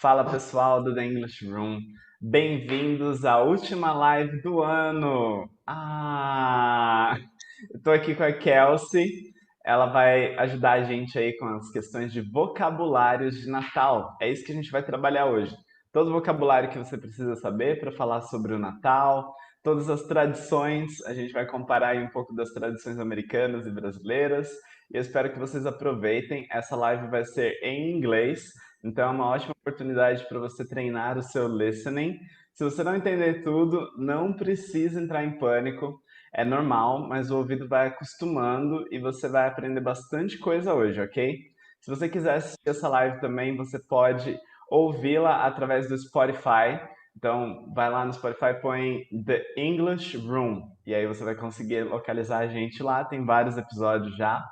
Fala pessoal do The English Room, bem-vindos à última live do ano! Eu tô aqui com a Kelsey, ela vai ajudar a gente aí com as questões de vocabulários de Natal. É isso que a gente vai trabalhar hoje. Todo o vocabulário que você precisa saber para falar sobre o Natal, todas as tradições, a gente vai comparar aí um pouco das tradições americanas e brasileiras. E eu espero que vocês aproveitem. Essa live vai ser em inglês. Então é uma ótima oportunidade para você treinar o seu listening. Se você não entender tudo, não precisa entrar em pânico. É normal, mas o ouvido vai acostumando e você vai aprender bastante coisa hoje, ok? Se você quiser assistir essa live também, você pode ouvi-la através do Spotify. Então, vai lá no Spotify, põe The English Room e aí você vai conseguir localizar a gente lá. Tem vários episódios já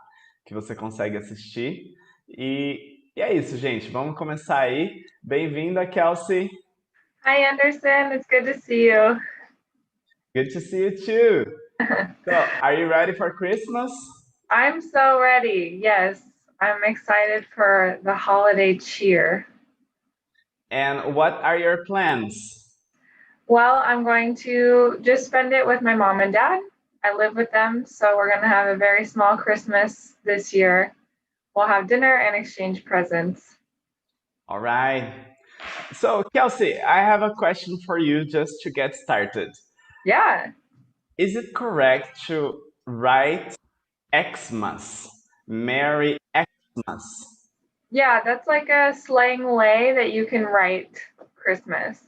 que você consegue assistir. E é isso, gente. Vamos começar aí. Bem-vinda, Kelsey. Hi, Anderson. It's good to see you. Good to see you too. So, are you ready for Christmas? I'm so ready. Yes, I'm excited for the holiday cheer. And what are your plans? Well, I'm going to just spend it with my mom and dad. I live with them, so we're going to have a very small Christmas this year. We'll have dinner and exchange presents. All right. So, Kelsey, I have a question for you just to get started. Yeah. Is it correct to write Xmas? Merry Xmas. Yeah, that's like a slang way that you can write Christmas.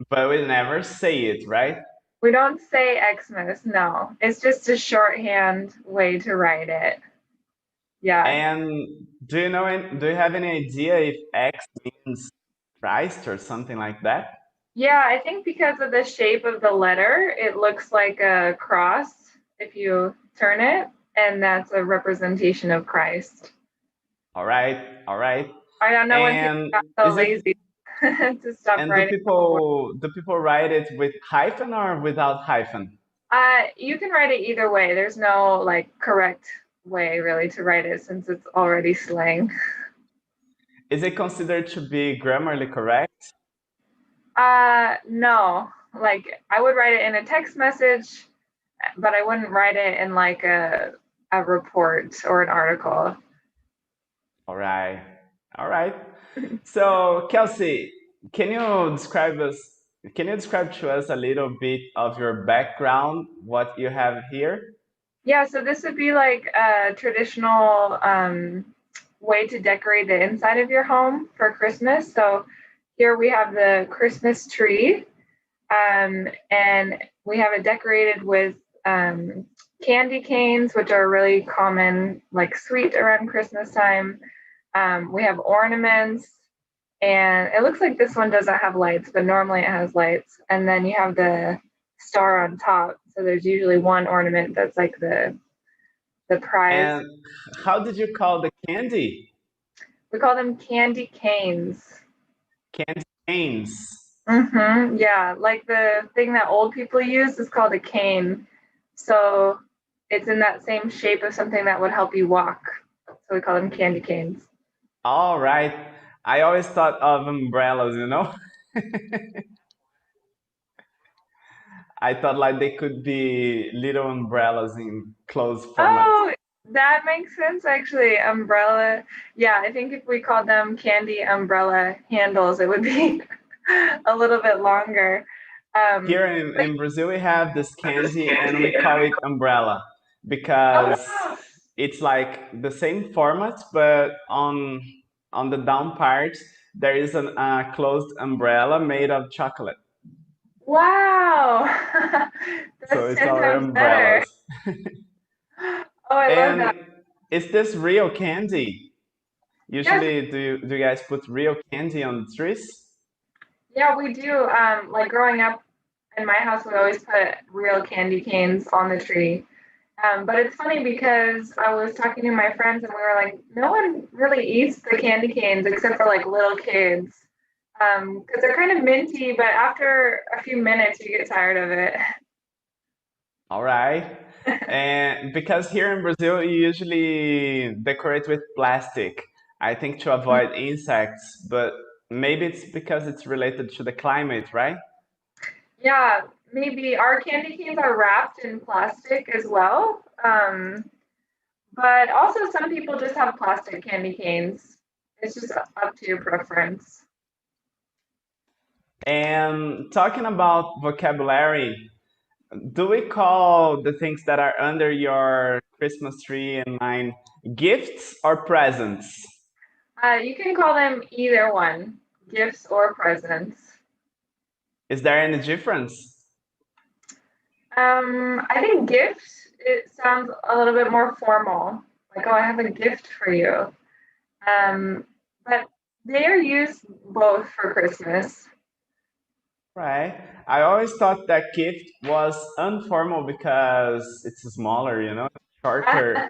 But we never say it, right? We don't say Xmas, no. It's just a shorthand way to write it. Yeah. And do you have any idea if X means Christ or something like that? Yeah, I think because of the shape of the letter, it looks like a cross if you turn it, and that's a representation of Christ. All right, all right. I don't know when people And got so is it lazy to stop and do writing a whole word. people write it with hyphen or without hyphen? You can write it either way. There's no like correct way really to write it since it's already slang. Is it considered to be grammarly correct? No. Like I would write it in a text message, but I wouldn't write it in like a report or an article. All right, all right. So, Kelsey, can you describe to us a little bit of your background, what you have here? Yeah, so this would be like a traditional way to decorate the inside of your home for Christmas. So here we have the Christmas tree, and we have it decorated with candy canes, which are really common, like sweet around Christmas time. We have ornaments, and it looks like this one doesn't have lights, but normally it has lights. And then you have the star on top. So there's usually one ornament that's like the prize. And how did you call the candy? We call them candy canes. Candy canes. Yeah, like the thing that old people use is called a cane. So it's in that same shape of something that would help you walk. So we call them candy canes. All right. I always thought of umbrellas, you know? I thought like they could be little umbrellas in clothes format. Oh, that makes sense actually. Umbrella. Yeah, I think if we called them candy umbrella handles, it would be a little bit longer. Here in Brazil, we have this candy and we call it umbrella because Oh, it's like the same format, but on the down part, there is a closed umbrella made of chocolate. wow. So That's it's 10 our times better. umbrellas. Oh, I love that. And is this real candy? Yes, Usually, do you guys put real candy on the trees? yeah, we do. Like growing up in my house, we always put real candy canes on the tree. But it's funny because I was talking to my friends and we were like, no one really eats the candy canes except for like little kids. Because they're kind of minty, but after a few minutes, you get tired of it. All right. And because here in Brazil, you usually decorate with plastic. I think to avoid insects, but maybe it's because it's related to the climate, right? Yeah, maybe our candy canes are wrapped in plastic as well. But also some people just have plastic candy canes. It's just up to your preference. And talking about vocabulary, do we call the things that are under your Christmas tree and mine gifts or presents? You can call them either one, gifts or presents. Is there any difference? I think gifts, it sounds a little bit more formal. Like, oh, I have a gift for you. But they are used both for Christmas. Right. I always thought that gift was informal because it's smaller, shorter.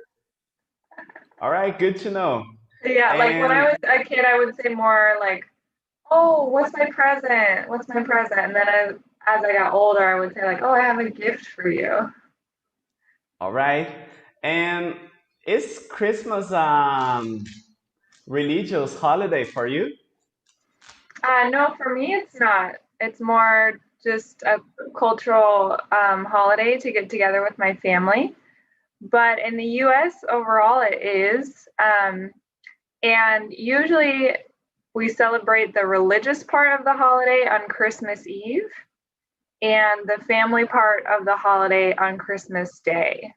All right, good to know. Yeah, like when I And was a kid, I would say more like, oh, what's my present? What's my present? And then as I got older, I would say like, oh, I have a gift for you. all right. And is Christmas religious holiday for you? No, for me, it's not. It's more just a cultural holiday to get together with my family. But in the US overall, it is. And usually we celebrate the religious part of the holiday on Christmas Eve and the family part of the holiday on Christmas Day.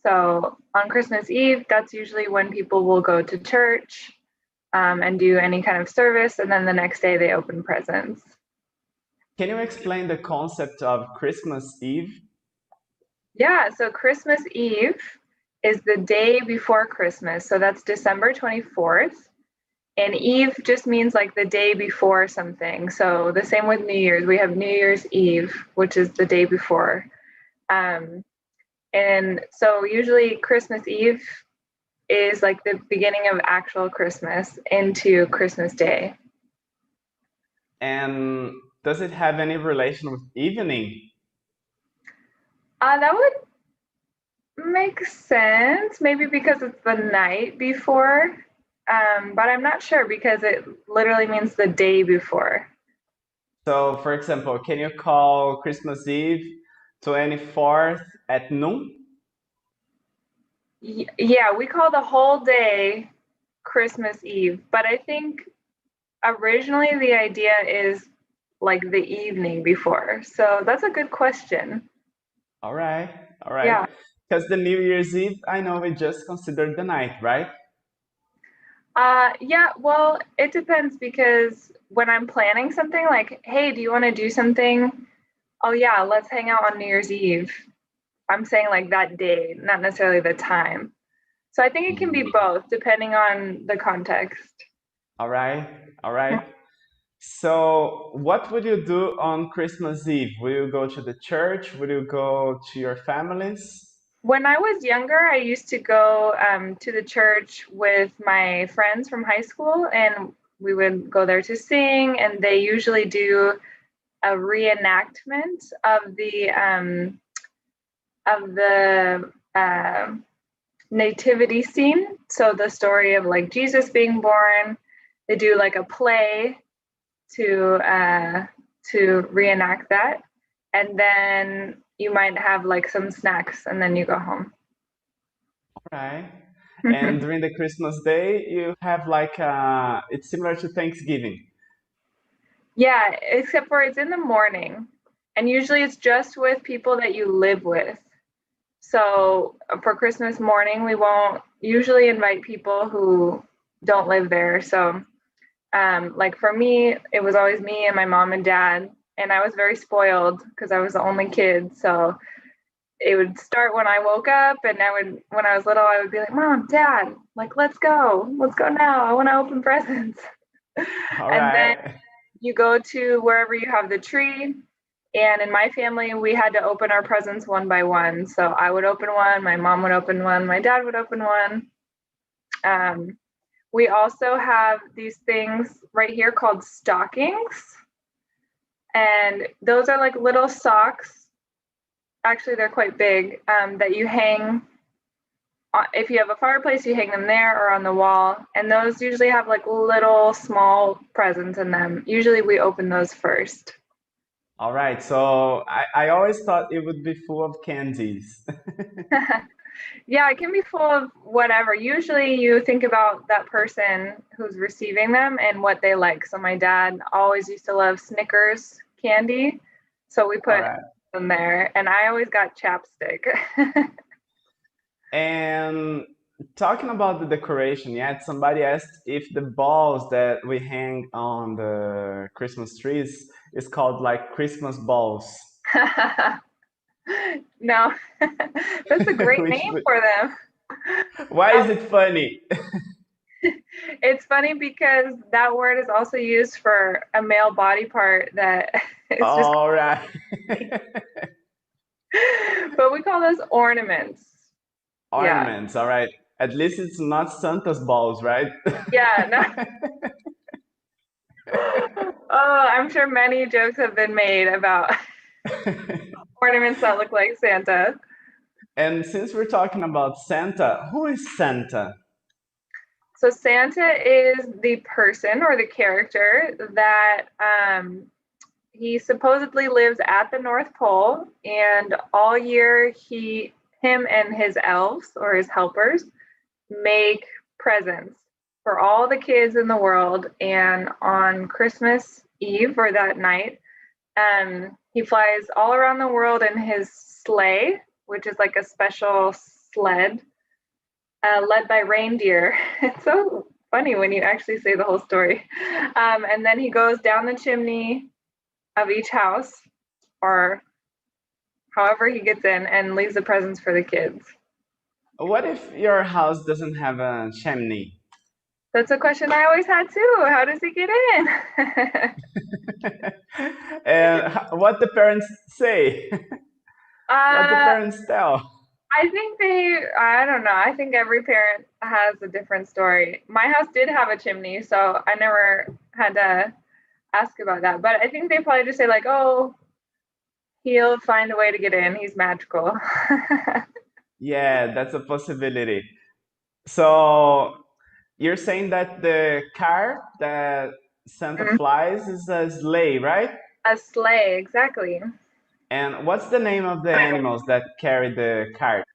So on Christmas Eve, that's usually when people will go to church and do any kind of service. And then the next day they open presents. Can you explain the concept of Christmas Eve? Yeah, so Christmas Eve is the day before Christmas. So that's December 24th. And Eve just means like the day before something. So the same with New Year's. We have New Year's Eve, which is the day before. And so usually Christmas Eve is like the beginning of actual Christmas into Christmas Day. And does it have any relation with evening? That would make sense, maybe because it's the night before. But I'm not sure because it literally means the day before. So, for example, can you call Christmas Eve 24th at noon? Yeah, we call the whole day Christmas Eve, but I think originally the idea is like the evening before. So that's a good question. All right, all right. Yeah. Because the New Year's Eve, I know we just considered the night, right? Yeah, well, it depends because when I'm planning something like, hey, do you want to do something? Oh, yeah, let's hang out on New Year's Eve. I'm saying like that day, not necessarily the time. So I think it can be both depending on the context. All right, all right. So, what would you do on Christmas Eve? Will you go to the church? Will you go to your families? When I was younger, I used to go to the church with my friends from high school, and we would go there to sing. And they usually do a reenactment of the nativity scene. So the story of like Jesus being born. They do like a play to reenact that, and then you might have like some snacks, and then you go home. All right. And during the Christmas day, you have like it's similar to Thanksgiving. Yeah, except for it's in the morning, and usually it's just with people that you live with. So for Christmas morning, we won't usually invite people who don't live there. So like for me, it was always me and my mom and dad, and I was very spoiled because I was the only kid. So it would start when I woke up, and when I was little, I would be like, Mom, Dad, like, let's go now. I want to open presents. All And then right. you go to wherever you have the tree. And in my family, we had to open our presents one by one. So I would open one, my mom would open one, my dad would open one. We also have these things right here called stockings. And those are like little socks. Actually, they're quite big that you hang if you have a fireplace, you hang them there or on the wall. And those usually have like little small presents in them. Usually we open those first. All right, so I always thought it would be full of candies. Yeah, it can be full of whatever. Usually you think about that person who's receiving them and what they like. So my dad always used to love Snickers candy. So we All put right. them there. And I always got chapstick. And talking about the decoration, yeah, somebody asked if the balls that we hang on the Christmas trees is called like Christmas balls. No, that's a great Which, name for them. why is it funny? It's funny because that word is also used for a male body part that is just, All right. but we call those ornaments. Yeah. Ornaments, all right. At least it's not Santa's balls, right? Yeah. No. Oh, I'm sure many jokes have been made about ornaments that look like Santa. And since we're talking about Santa, who is Santa? So Santa is the person or the character that he supposedly lives at the North Pole, and all year him and his elves or his helpers make presents for all the kids in the world. And on Christmas Eve or that night, he flies all around the world in his sleigh, which is like a special sled led by reindeer. It's so funny when you actually say the whole story. And then he goes down the chimney of each house or however he gets in and leaves the presents for the kids. What if your house doesn't have a chimney? That's a question I always had too. How does he get in? And what the parents say? What the parents tell? I don't know. I think every parent has a different story. My house did have a chimney, so I never had to ask about that. But I think they probably just say like, oh, he'll find a way to get in. He's magical. Yeah, that's a possibility. So you're saying that the car that Santa Mhm. flies is a sleigh, right? A sleigh, exactly. And what's the name of the animals that carry the cart?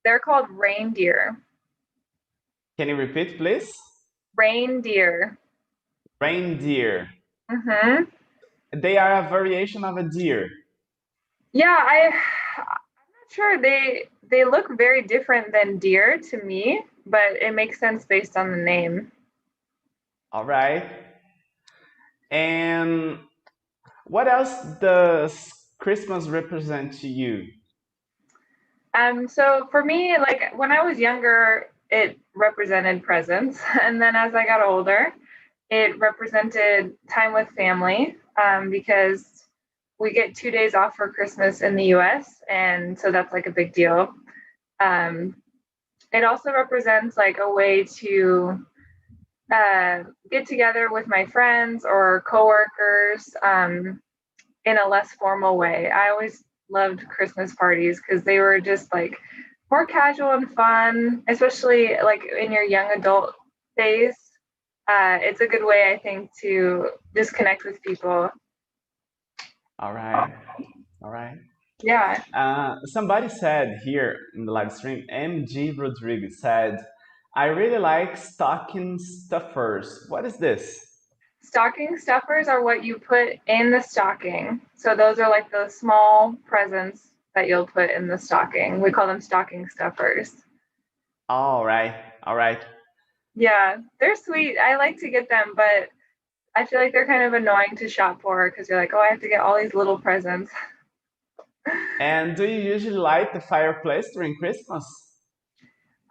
They're called reindeer. Can you repeat, please? Reindeer. Reindeer. Hmm. They are a variation of a deer. Yeah, I'm not sure. They look very different than deer to me, but it makes sense based on the name. All right. And what else does Christmas represent to you? So for me, like when I was younger, it represented presents, and then as I got older, it represented time with family, because we get 2 days off for Christmas in the US, and so that's like a big deal. Um, it also represents like a way to get together with my friends or coworkers in a less formal way. I always loved Christmas parties because they were just like more casual and fun, especially like in your young adult phase. It's a good way, I think, to just connect with people. All right. All right. Yeah. Somebody said here in the live stream, MG Rodriguez said, I really like stocking stuffers. What is this? Stocking stuffers are what you put in the stocking. So those are like the small presents that you'll put in the stocking. We call them stocking stuffers. All right. All right. Yeah, they're sweet. I like to get them, but I feel like they're kind of annoying to shop for because you're like, oh, I have to get all these little presents. And do you usually light the fireplace during Christmas?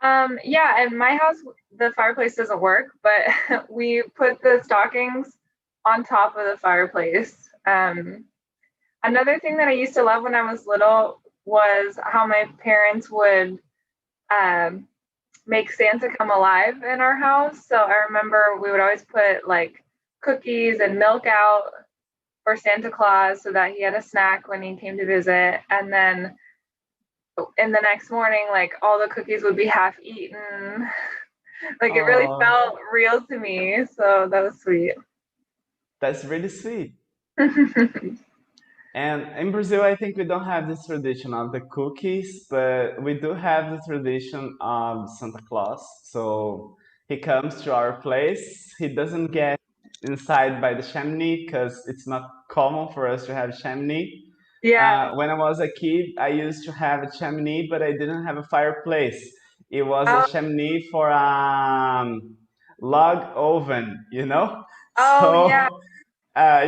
Yeah, in my house, the fireplace doesn't work, but we put the stockings on top of the fireplace. Another thing that I used to love when I was little was how my parents would um, make Santa come alive in our house. So I remember we would always put like cookies and milk out for Santa Claus so that he had a snack when he came to visit. And then in the next morning, like all the cookies would be half eaten. Like it really Oh, felt real to me. So that was sweet. that's really sweet. And in Brazil, I think we don't have this tradition of the cookies, but we do have the tradition of Santa Claus. So he comes to our place. He doesn't get inside by the chimney because it's not common for us to have chimney. Yeah. When I was a kid, I used to have a chimney, but I didn't have a fireplace. It was a Oh, chimney for a log oven, you know? oh yeah. So I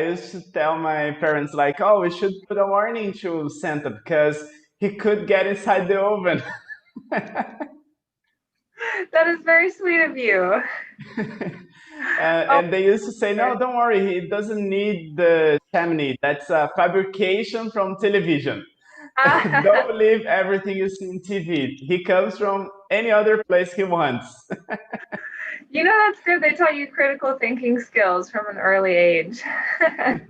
used to tell my parents like, oh, we should put a warning to Santa because he could get inside the oven. That is very sweet of you. Oh, And they used to say, no, don't worry, he doesn't need the chimney. That's a fabrication from television. Don't believe everything you see in TV. He comes from any other place he wants. you know, that's good. They taught you critical thinking skills from an early age. um,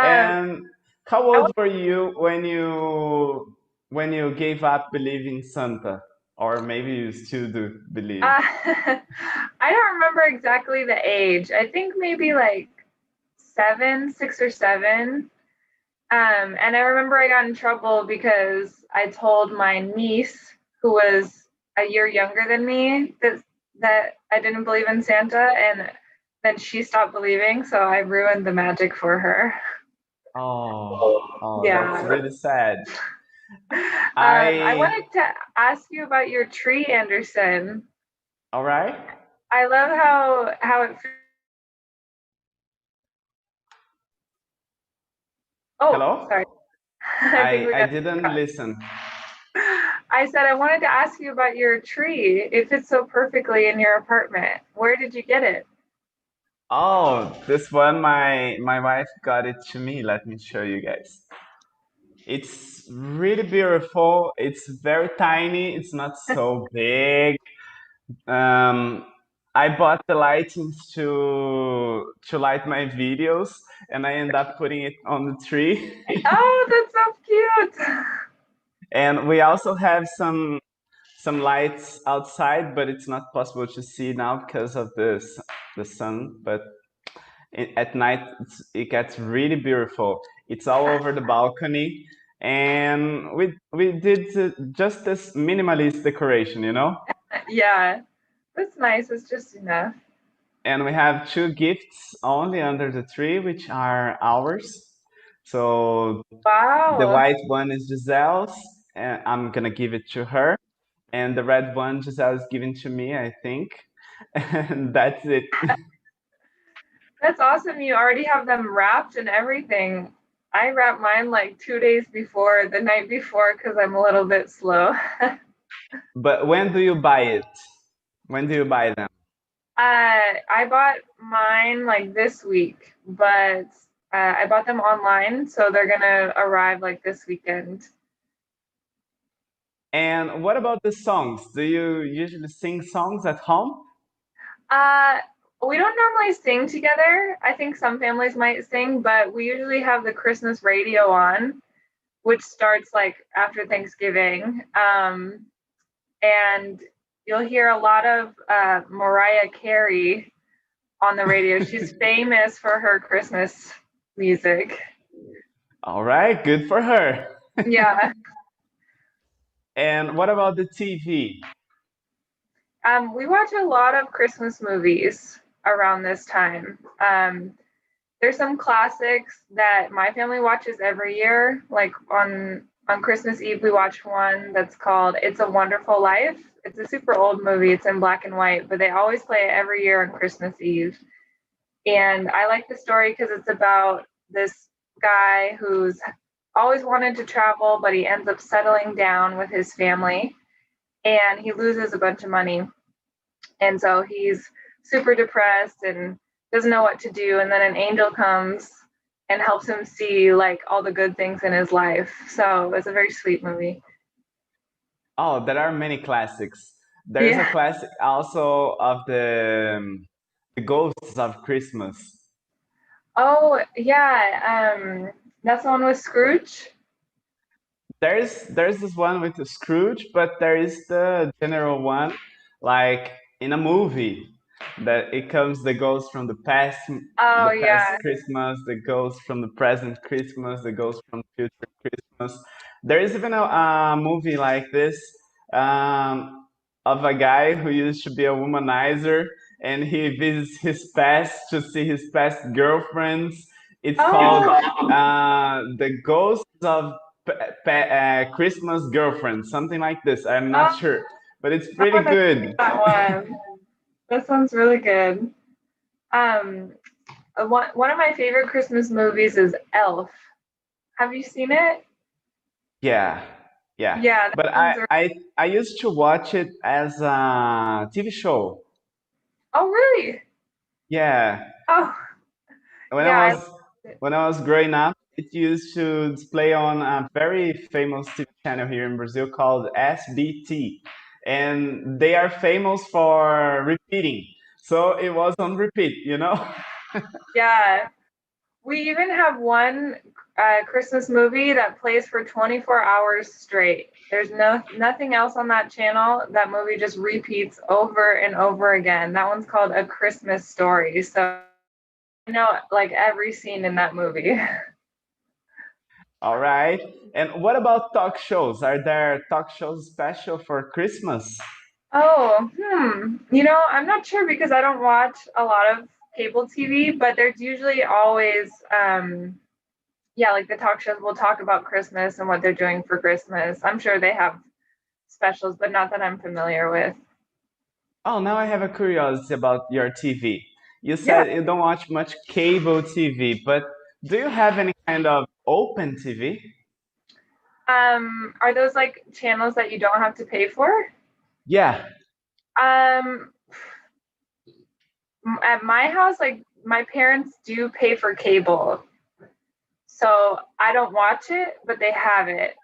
And how I old were you when you gave up believing Santa? Or maybe you still do believe. I don't remember exactly the age. I think maybe like 6 or 7. And I remember I got in trouble because I told my niece, who was a year younger than me, that I didn't believe in Santa, and then she stopped believing, so I ruined the magic for her. Oh, oh, that's Yeah. really sad. I I, wanted to ask you about your tree, Anderson. all right. I love how it. Oh, sorry. Hello? I think we I got. didn't listen. I said I wanted to ask you about your tree. It fits so perfectly in your apartment. Where did you get it? Oh, this one, my wife got it to me. Let me show you guys. It's really beautiful. It's very tiny. It's not so big. Um, I bought the lightings to light my videos, and I end up putting it on the tree. Oh, that's so cute. And we also have some lights outside, but it's not possible to see now because of the sun. But at night it gets really beautiful. It's all over the balcony, and we did just this minimalist decoration, you know. Yeah, that's nice. It's just enough. And we have 2 gifts only under the tree, which are ours. So the Wow. white one is Giselle's, and I'm gonna give it to her. And the red one Giselle is giving to me, I think. And that's it. That's awesome. You already have them wrapped and everything. I wrap mine like 2 days before, the night before, because I'm a little bit slow. But when do you buy it? When do you buy them? I bought mine like this week, but I bought them online, so they're gonna arrive like this weekend. And what about the songs? Do you usually sing songs at home? Uh, we don't normally sing together. I think some families might sing, but we usually have the Christmas radio on, which starts like after Thanksgiving. And you'll hear a lot of Mariah Carey on the radio. She's famous for her Christmas music. All right, good for her. Yeah. And what about the TV? We watch a lot of Christmas movies around this time. There's some classics that my family watches every year. Like on Christmas Eve, we watch one that's called "It's a Wonderful Life." It's a super old movie. It's in black and white, but they always play it every year on Christmas Eve. And I like the story because it's about this guy who's always wanted to travel, but he ends up settling down with his family, and he loses a bunch of money. And so he's super depressed and doesn't know what to do. And then an angel comes and helps him see like all the good things in his life. So it's a very sweet movie. Oh, there are many classics. There is a Yeah. classic also of the Ghosts of Christmas. Oh, yeah. That's the one with Scrooge. there's this one with the Scrooge, but there is the general one, like in a movie, that it comes the ghost from Oh the past yeah. Christmas, the ghost from the present Christmas, the ghost from future Christmas. There is even a movie like this, of a guy who used to be a womanizer, and he visits his past to see his past girlfriends. It's called Oh, The Ghosts of Christmas Girlfriend, something like this. I'm oh, not sure, but it's I pretty want to see good. that one. That sounds really good. Um, one of my favorite Christmas movies is Elf. Have you seen it? Yeah, yeah. Yeah, that But one's. I used to watch it as a TV show. Oh, really? Yeah, Oh, when I yeah. I was loved it. when I was growing up, it used to display on a very famous TV channel here in Brazil called SBT, and they are famous for repeating. So it was on repeat, you know? Yeah. We even have one Christmas movie that plays for 24 hours straight. There's nothing else on that channel. That movie just repeats over and over again. That one's called A Christmas Story. So I know like every scene in that movie. All right. And what about talk shows? Are there talk shows special for Christmas? Oh, I'm not sure because I don't watch a lot of cable TV, but there's usually always, yeah, like the talk shows will talk about Christmas and what they're doing for Christmas. I'm sure they have specials, but not that I'm familiar with. Oh, now I have a curiosity about your TV. You Yeah. said you don't watch much cable TV, but do you have any kind of open TV? Are those like channels that you don't have to pay for? Yeah. Um, at my house, like my parents do pay for cable. So I don't watch it, but they have it.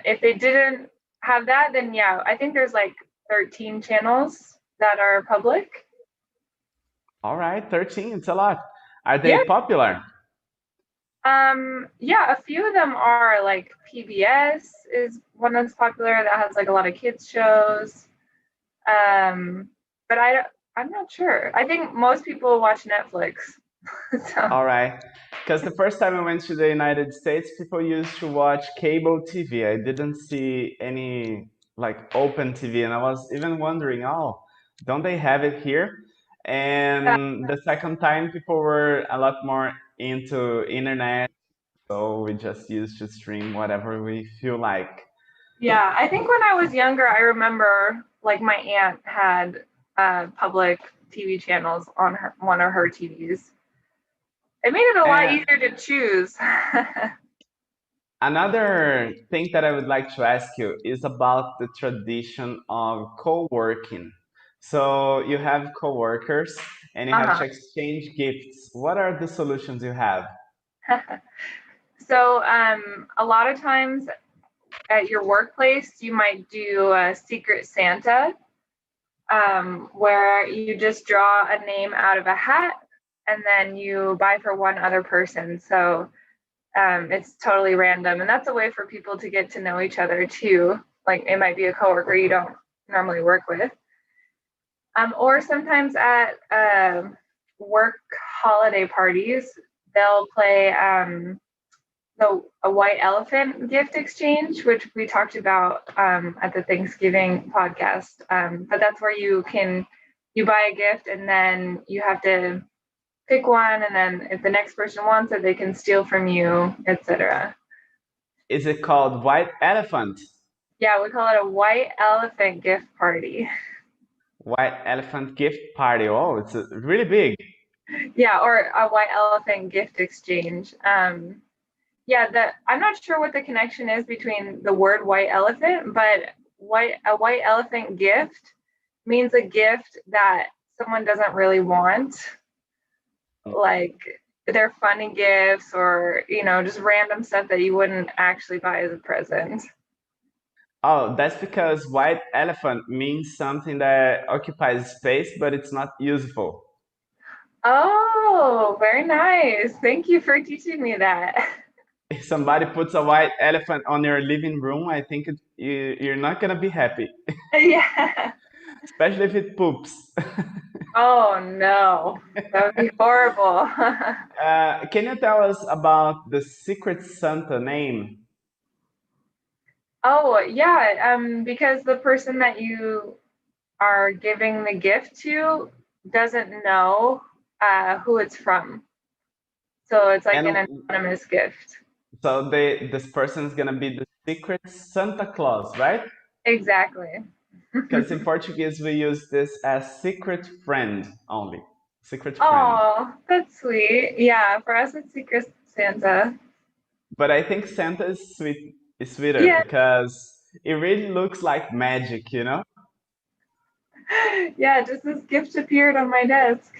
If they didn't have that, then yeah, I think there's like 13 channels that are public. All right, 13, it's a lot. Are they Yeah. popular? Yeah, a few of them are like PBS is one that's popular that has like a lot of kids shows. Um, but I'm not sure. I think most people watch Netflix. So All right. Because the first time I went to the United States, people used to watch cable TV. I didn't see any like open TV, and I was even wondering, oh, don't they have it here? And the second time, people were a lot more into internet, so we just used to stream whatever we feel like. yeah, I think when I was younger, I remember like my aunt had public TV channels on one of her TVs. It made it a lot And easier to choose. another thing that I would like to ask you is about the tradition of co-working. So you have co-workers and you have Uh-huh. to exchange gifts. What are the solutions you have? So a lot of times at your workplace, you might do a Secret Santa, where you just draw a name out of a hat and then you buy for one other person. So it's totally random. And that's a way for people to get to know each other too. Like it might be a coworker you don't normally work with. Or sometimes at work holiday parties, they'll play a white elephant gift exchange, which we talked about at the Thanksgiving podcast. But that's where you buy a gift and then you have to pick one, and then if the next person wants it, they can steal from you, etc. Is it called White Elephant? Yeah, we call it a white elephant gift party. White Elephant Gift Party. Oh, it's really big. Yeah, or a white elephant gift exchange. Yeah, I'm not sure what the connection is between the word white elephant, but a white elephant gift means a gift that someone doesn't really want, like they're funny gifts or just random stuff that you wouldn't actually buy as a present. Oh, that's because white elephant means something that occupies space, but it's not useful. Oh, very nice. Thank you for teaching me that. if somebody puts a white elephant on your living room, I think you're not gonna be happy, Yeah. especially if it poops. Oh no, that would be horrible. Can you tell us about the Secret Santa name? Oh yeah, because the person that you are giving the gift to doesn't know who it's from. So it's like And an anonymous gift. so this person is gonna be the Secret Santa Claus, right? Exactly. Because in Portuguese we use this as secret friend only. Secret friend. Oh, that's sweet. Yeah, for us it's Secret Santa. But I think Santa is sweeter Yeah, because it really looks like magic, you know? yeah, just this gift appeared on my desk.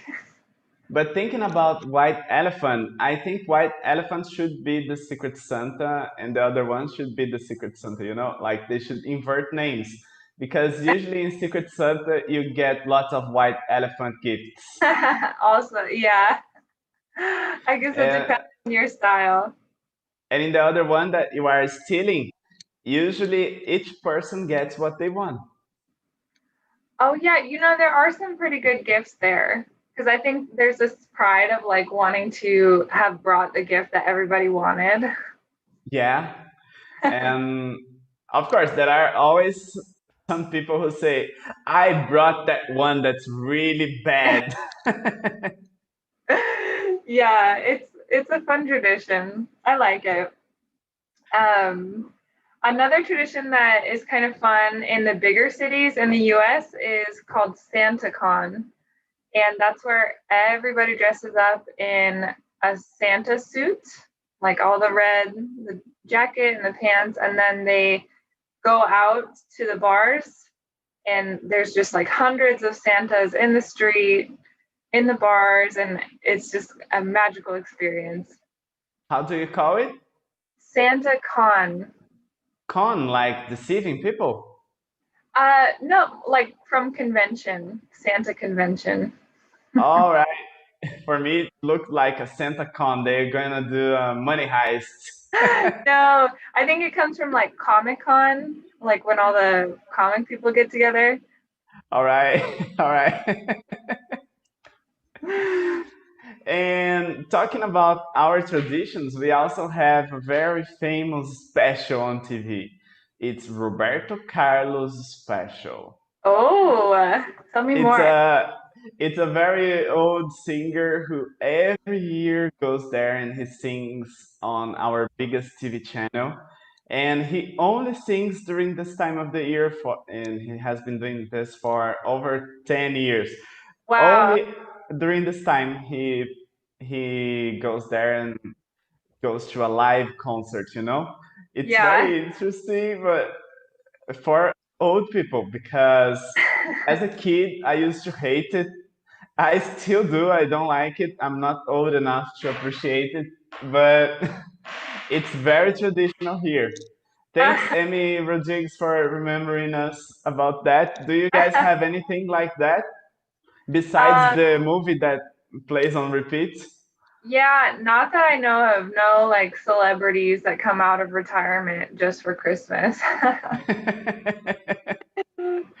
But thinking about white elephant, I think white elephant should be the Secret Santa and the other one should be the Secret Santa, you know? Like they should invert names. Because usually in Secret Santa you get lots of white elephant gifts. Also, yeah. I guess it And depends on your style. and in the other one that you are stealing, usually each person gets what they want. Oh yeah, there are some pretty good gifts there. Because I think there's this pride of like wanting to have brought the gift that everybody wanted. Yeah. And of course, there are always some people who say, I brought that one that's really bad. Yeah, it's a fun tradition. I like it. Um, Another tradition that is kind of fun in the bigger cities in the US is called SantaCon. And that's where everybody dresses up in a Santa suit, like all the red, the jacket and the pants, and then they go out to the bars and there's just like hundreds of Santas in the street, in the bars, and it's just a magical experience. How do you call it? Santa Con. Con, like deceiving people. No, like from convention, Santa convention. All right. For me, it looked like a Santa Con. They're gonna do a money heist. No, I think it comes from like Comic Con, like when all the comic people get together. All right. All right. And talking about our traditions, we also have a very famous special on TV. It's Roberto Carlos special. Oh, tell me It's more. a very old singer who every year goes there and he sings on our biggest TV channel. And he only sings during this time of the year and he has been doing this for over 10 years. Wow. Only during this time he goes there and goes to a live concert, you know? It's Yeah. very interesting, but for old people, because as a kid I used to hate it. I still do. I don't like it. I'm not old enough to appreciate it, but it's very traditional here. Thanks, Amy Rodriguez, for remembering us about that. Do you guys have anything like that besides Um, the movie that plays on repeat? yeah, not that I know of. No, like celebrities that come out of retirement just for Christmas.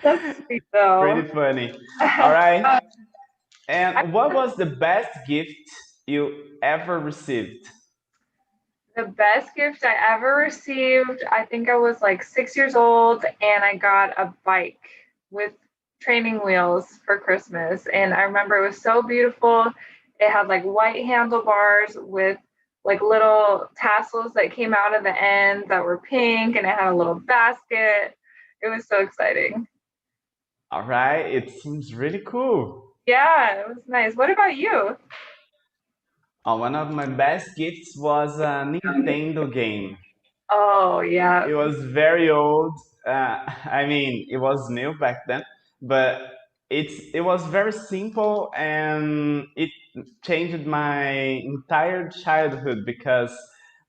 That's sweet though. Pretty funny. All right. Uh, And what was the best gift you ever received? the best gift I ever received, I think I was like 6 years old and I got a bike with training wheels for Christmas. And I remember it was so beautiful. It had like white handlebars with like little tassels that came out of the end that were pink and it had a little basket. It was so exciting. All right. It seems really cool. Yeah, it was nice. What about you? One of my best gifts was a Nintendo game. Oh, yeah. It was very old. I mean, it was new back then, but it was very simple and it changed my entire childhood because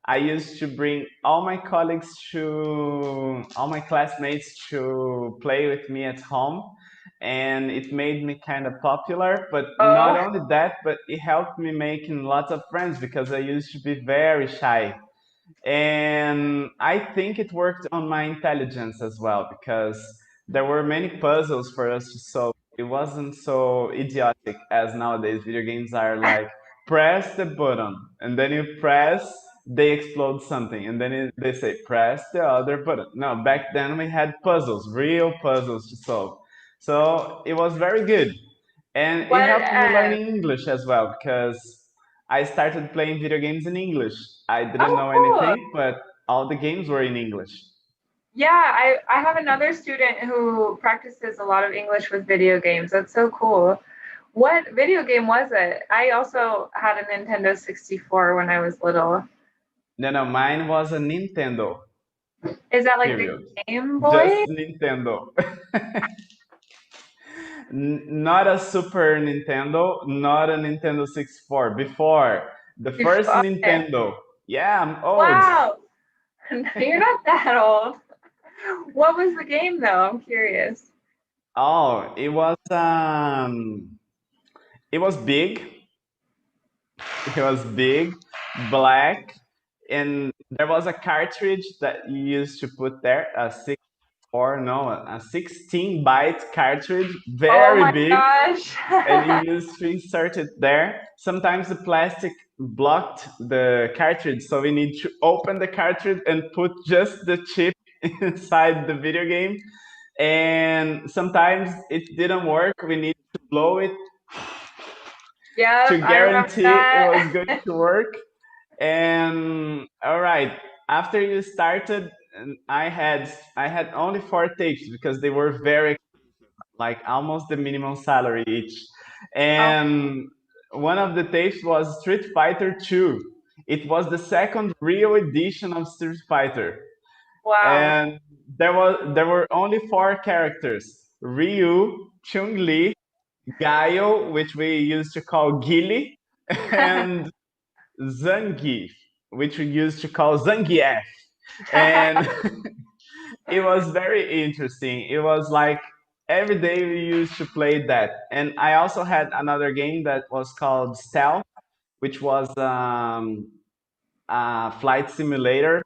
I used to bring all my classmates to play with me at home, and it made me kind of popular. But not Oh, only that, but it helped me making lots of friends because I used to be very shy. And I think it worked on my intelligence as well because there were many puzzles for us to solve. It wasn't so idiotic as nowadays. Video games are like press the button and then you press, they explode something, and then they say press the other button. No, back then we had puzzles, real puzzles to solve. So it was very good. And it What? helped me learning English as well because I started playing video games in English. I didn't Oh, know cool. anything, but all the games were in English. Yeah, I have another student who practices a lot of English with video games. That's so cool. What video game was it? I also had a Nintendo 64 when I was little. No, no, mine was a Nintendo, Is that like the period. Game Just Boy? Nintendo. Not a Super Nintendo, not a Nintendo 64. Before, the first Okay. Nintendo. Yeah, I'm old. Wow. You're not that old. What was the game though? I'm curious. Oh, it was big. It was big, black, and there was a cartridge that you used to put there, a six or no, a 16-byte cartridge, Oh very my big, gosh. and you used to insert it there. Sometimes the plastic blocked the cartridge, so we need to open the cartridge and put just the chip inside the video game. And sometimes it didn't work. We need to blow it to Yep, I remember guarantee it was that. going to work. And all right, after you started, I had only 4 tapes because they were very like almost the minimum salary each. Oh, And one of the tapes was Street Fighter 2. It was the second real edition of Street Fighter. wow. And there were only 4 characters: Ryu, Chun-Li, Gaio, which we used to call Gilly, and Zangief, which we used to call Zangief. And it was very interesting. It was like every day we used to play that. And I also had another game that was called Stealth, which was a flight simulator.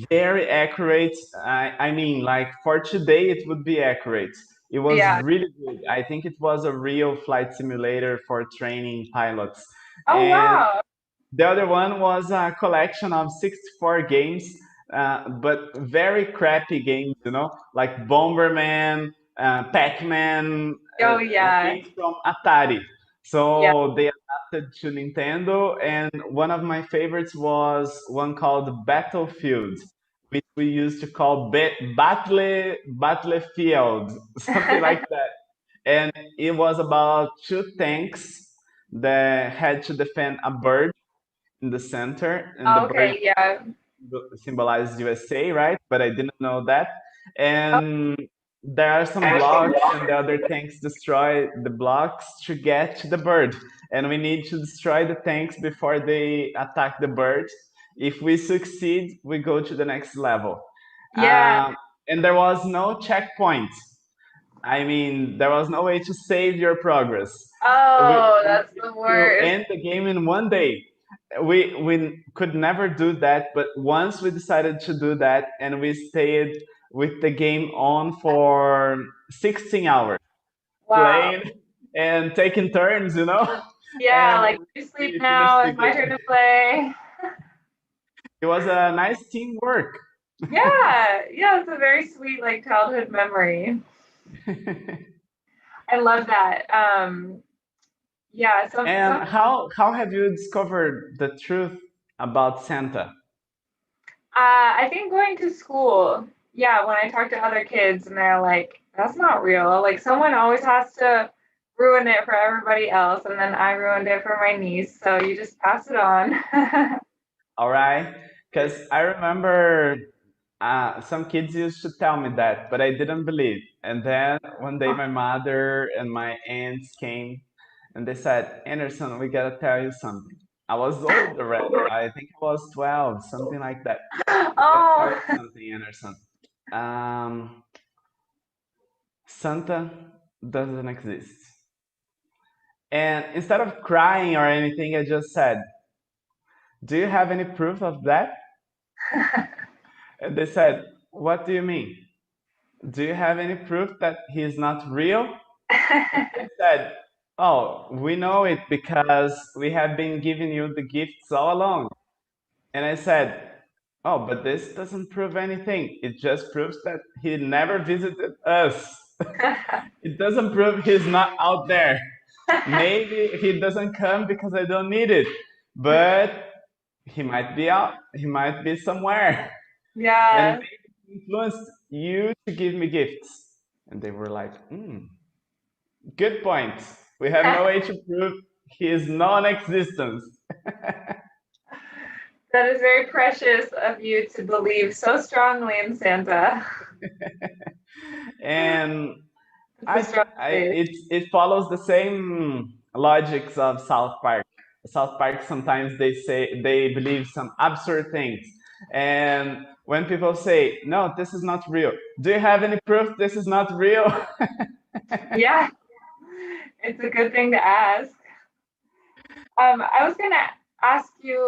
Very accurate. I mean, like for today, it would be accurate. It was Yeah. really good. I think it was a real flight simulator for training pilots. Oh, And wow. the other one was a collection of 64 games, but very crappy games, like Bomberman, Pac-Man, Oh, yeah. games from Atari. Yeah. So they adapted to Nintendo, and one of my favorites was one called Battlefield, which we used to call Battlefield, something like that. And it was about 2 tanks that had to defend a bird in the center, and the bird Okay, yeah. symbolizes USA, right? But I didn't know that. Oh, And there are some blocks, and the other tanks destroy the blocks to get to the bird. And we need to destroy the tanks before they attack the bird. If we succeed, we go to the next level. yeah. And there was no checkpoint. I mean, there was no way to save your progress. Oh, We that's needed the to worst. end the game in one day. We could never do that, but once we decided to do that, and we stayed with the game on for 16 hours, Wow. playing and taking turns, Yeah, and like you sleep we finished now. the It's my turn game. to play. It was a nice teamwork. Yeah, yeah, it's a very sweet like childhood memory. I love that. Yeah, some And how have you discovered the truth about Santa? I think going to school, yeah, when I talk to other kids and they're like, that's not real. Like someone always has to ruin it for everybody else, and then I ruined it for my niece, so you just pass it on. All right, because I remember some kids used to tell me that, but I didn't believe. And then one day my mother and my aunts came and they said, Anderson, we gotta tell you something. I was old already. I think I was 12, something like that. Gotta tell you Oh, something, Anderson. Um, Santa doesn't exist. And instead of crying or anything, I just said, do you have any proof of that? And they said, "What do you mean? Do you have any proof that he's not real?" I said, "Oh, we know it because we have been giving you the gifts all along." And I said, "Oh, but this doesn't prove anything. It just proves that he never visited us. It doesn't prove he's not out there. Maybe he doesn't come because I don't need it, but he might be out. He might be somewhere. And Yeah. maybe he influenced you to give me gifts." And they were like, "Good point. We have no way to prove his non-existence." That is very precious of you to believe so strongly in Santa. And It's a strong faith. it follows the same logics of South Park. South Park, sometimes they believe some absurd things, and when people say, "No, this is not real," do you have any proof this is not real? Yeah, it's a good thing to ask. I was gonna ask you,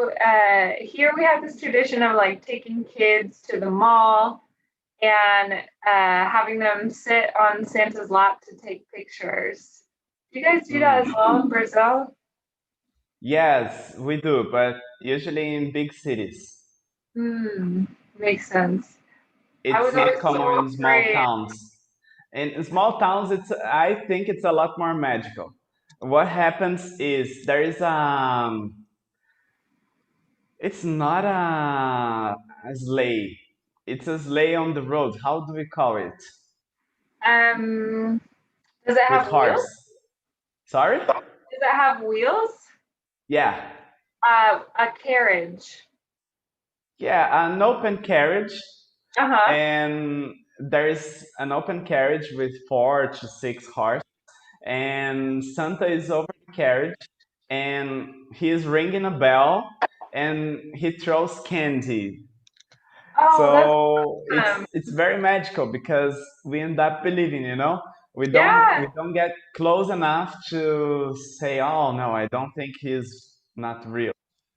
here we have this tradition of like taking kids to the mall and having them sit on Santa's lap to take pictures. Do you guys do that as well in Brazil? Yes, we do, but usually in big cities. Hmm, makes sense. I It's was not always so common in small afraid. towns. In small towns, I think it's a lot more magical. What happens is there is it's not a sleigh. It's a sleigh on the road. How do we call it? Um, does it With have wheels? horse. Sorry? Does it have wheels? Yeah. A carriage. Yeah, an open carriage, Uh-huh. and there's an open carriage with 4 to 6 horses, and Santa is over the carriage, and he's ringing a bell, and he throws candy. Oh, that's So awesome. it's very magical because we end up believing, we Yeah. don't get close enough to say, "Oh no, I don't think he's not real."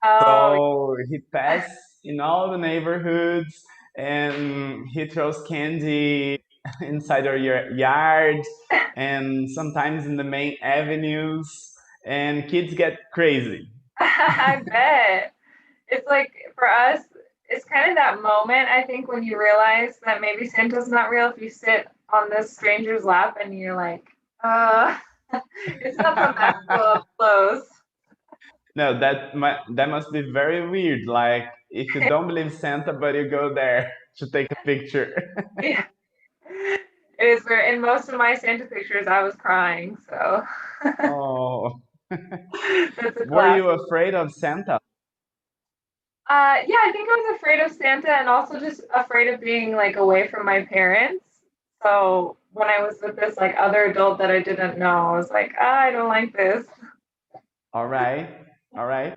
Oh, So he passes in all the neighborhoods, and he throws candy inside our yard, and sometimes in the main avenues, and kids get crazy. I bet. It's like for us, it's kind of that moment, I think, when you realize that maybe Santa's not real if you sit on this stranger's lap and you're like, uh, it's not so magical up close. No, that must be very weird. Like if you don't believe Santa, but you go there to take a picture. Yeah. It is where in most of my Santa pictures I was crying, so Oh, that's a were class. you afraid of Santa? Yeah, I think I was afraid of Santa and also just afraid of being like away from my parents. So when I was with this like other adult that I didn't know, I was like, I don't like this. All right, all right.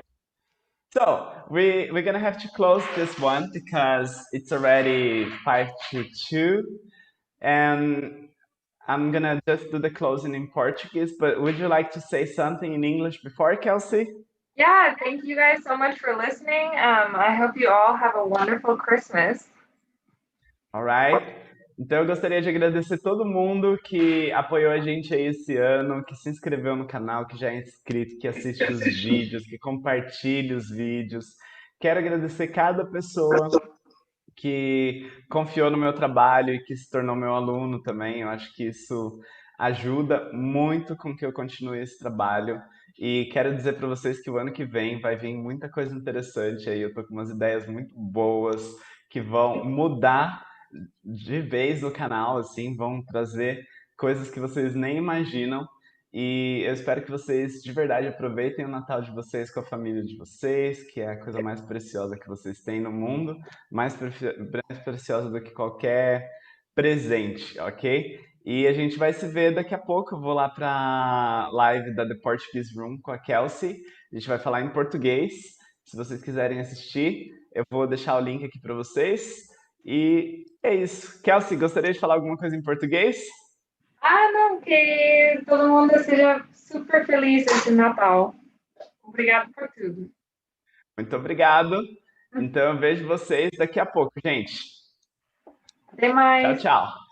So we're gonna have to close this one because it's already 5 to 2, and I'm gonna just do the closing in Portuguese. But would you like to say something in English before, Kelsey? Yeah, thank you guys so much for listening. I hope you all have a wonderful Christmas. Alright? Então eu gostaria de agradecer todo mundo que apoiou a gente aí esse ano, que se inscreveu no canal, que já é inscrito, que assiste os vídeos, que compartilha os vídeos. Quero agradecer cada pessoa que confiou no meu trabalho e que se tornou meu aluno também. Eu acho que isso ajuda muito com que eu continue esse trabalho. E quero dizer para vocês que o ano que vem vai vir muita coisa interessante aí. Eu tô com umas ideias muito boas que vão mudar de vez no canal, assim, vão trazer coisas que vocês nem imaginam. E eu espero que vocês de verdade aproveitem o Natal de vocês com a família de vocês, que é a coisa mais preciosa que vocês têm no mundo, mais preciosa do que qualquer presente, ok? E a gente vai se ver daqui a pouco. Eu vou lá para a live da The Portuguese Room com a Kelsey. A gente vai falar em português. Se vocês quiserem assistir, eu vou deixar o link aqui para vocês. E é isso. Kelsey, gostaria de falar alguma coisa em português? Ah, não, que todo mundo seja super feliz esse Natal. Obrigado por tudo. Muito obrigado. Então eu vejo vocês daqui a pouco, gente. Até Tchau, mais. tchau.